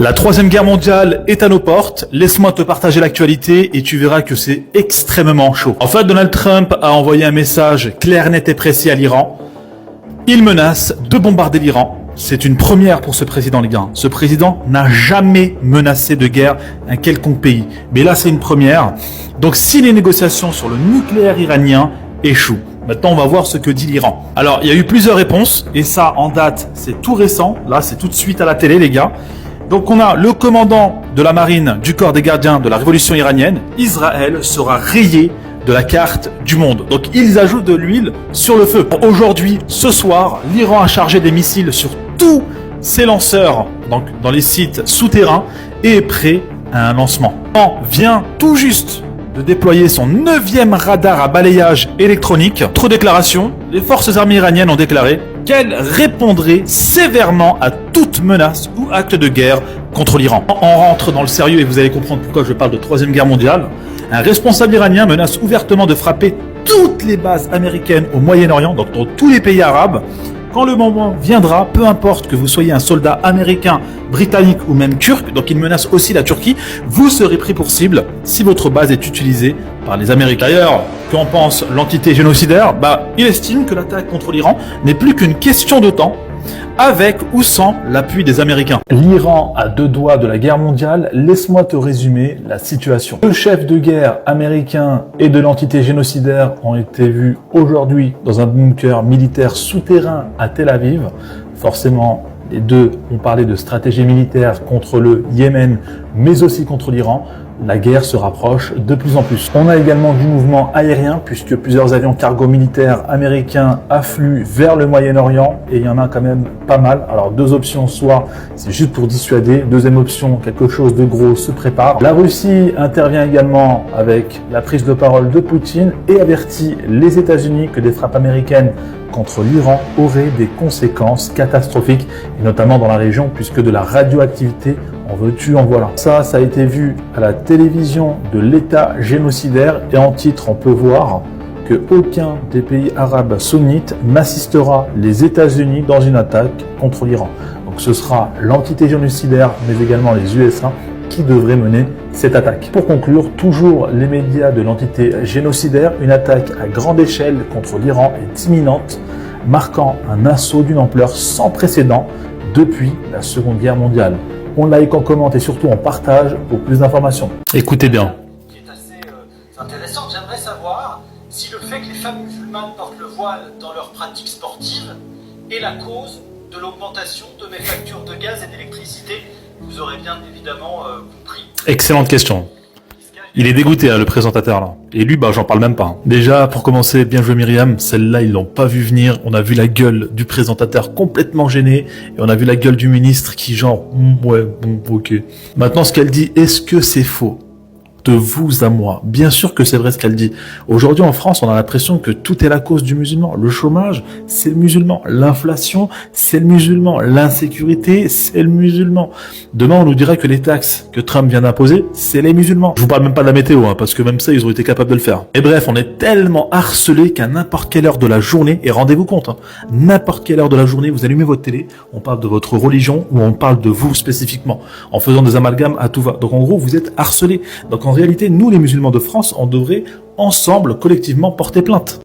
La troisième guerre mondiale est à nos portes. Laisse-moi te partager l'actualité et tu verras que c'est extrêmement chaud. En fait, Donald Trump a envoyé un message clair, net et précis à l'Iran. Il menace de bombarder l'Iran. C'est une première pour ce président, les gars. Ce président n'a jamais menacé de guerre un quelconque pays. Mais là, c'est une première. Donc, si les négociations sur le nucléaire iranien échouent, maintenant, on va voir ce que dit l'Iran. Alors, il y a eu plusieurs réponses. Et ça, en date, c'est tout récent. Là, c'est tout de suite à la télé, les gars. Donc, on a le commandant de la marine du corps des gardiens de la révolution iranienne. Israël sera rayé de la carte du monde. Donc, ils ajoutent de l'huile sur le feu. Aujourd'hui, ce soir, l'Iran a chargé des missiles sur tous ses lanceurs, donc dans les sites souterrains, et est prêt à un lancement. L'Iran vient tout juste de déployer son 9e radar à balayage électronique. Autre déclaration, les forces armées iraniennes ont déclaré qu'elles répondraient sévèrement à toute menace ou acte de guerre contre l'Iran. On rentre dans le sérieux et vous allez comprendre pourquoi je parle de troisième guerre mondiale. Un responsable iranien menace ouvertement de frapper toutes les bases américaines au Moyen-Orient, donc dans tous les pays arabes. Quand le moment viendra, peu importe que vous soyez un soldat américain, britannique ou même turc, donc il menace aussi la Turquie, vous serez pris pour cible si votre base est utilisée par les Américains. D'ailleurs, qu'en pense l'entité génocidaire ? Il estime que l'attaque contre l'Iran n'est plus qu'une question de temps, avec ou sans l'appui des Américains. L'Iran a 2 doigts de la guerre mondiale, laisse-moi te résumer la situation. 2 chefs de guerre américains et de l'entité génocidaire ont été vus aujourd'hui dans un bunker militaire souterrain à Tel Aviv. Forcément, les deux ont parlé de stratégie militaire contre le Yémen, mais aussi contre l'Iran. La guerre se rapproche de plus en plus. On a également du mouvement aérien puisque plusieurs avions cargo militaires américains affluent vers le Moyen-Orient et il y en a quand même pas mal. Alors 2 options, soit c'est juste pour dissuader. Deuxième option, quelque chose de gros se prépare. La Russie intervient également avec la prise de parole de Poutine et avertit les États-Unis que des frappes américaines contre l'Iran auraient des conséquences catastrophiques, et notamment dans la région, puisque de la radioactivité, en veux-tu, en voilà. Ça a été vu à la télévision de l'État génocidaire, et en titre, on peut voir que aucun des pays arabes sunnites n'assistera les États-Unis dans une attaque contre l'Iran. Donc ce sera l'entité génocidaire, mais également les USA, qui devraient mener cette attaque. Pour conclure, toujours les médias de l'entité génocidaire, une attaque à grande échelle contre l'Iran est imminente, marquant un assaut d'une ampleur sans précédent depuis la Seconde Guerre mondiale. On like, on commente et surtout on partage pour plus d'informations. Écoutez bien. Qui est assez intéressant, j'aimerais savoir si le fait que les femmes musulmanes portent le voile dans leurs pratiques sportives est la cause de l'augmentation de mes factures de gaz et d'électricité. Vous aurez bien évidemment compris. Excellente question. Il est dégoûté, le présentateur, là. Et lui, j'en parle même pas. Déjà, pour commencer, bien joué Myriam, celle-là, ils l'ont pas vu venir. On a vu la gueule du présentateur complètement gêné. Et on a vu la gueule du ministre qui genre, ouais, bon, ok. Maintenant, ce qu'elle dit, est-ce que c'est faux ? De vous à moi. Bien sûr que c'est vrai ce qu'elle dit. Aujourd'hui en France, on a l'impression que tout est la cause du musulman. Le chômage, c'est le musulman. L'inflation, c'est le musulman. L'insécurité, c'est le musulman. Demain, on nous dirait que les taxes que Trump vient d'imposer, c'est les musulmans. Je vous parle même pas de la météo, parce que même ça, ils ont été capables de le faire. Et bref, on est tellement harcelés qu'à n'importe quelle heure de la journée, et rendez-vous compte, n'importe quelle heure de la journée, vous allumez votre télé, on parle de votre religion ou on parle de vous spécifiquement, en faisant des amalgames à tout va. Donc en gros, vous êtes harcelés. Donc en réalité, nous les musulmans de France, on devrait ensemble, collectivement, porter plainte.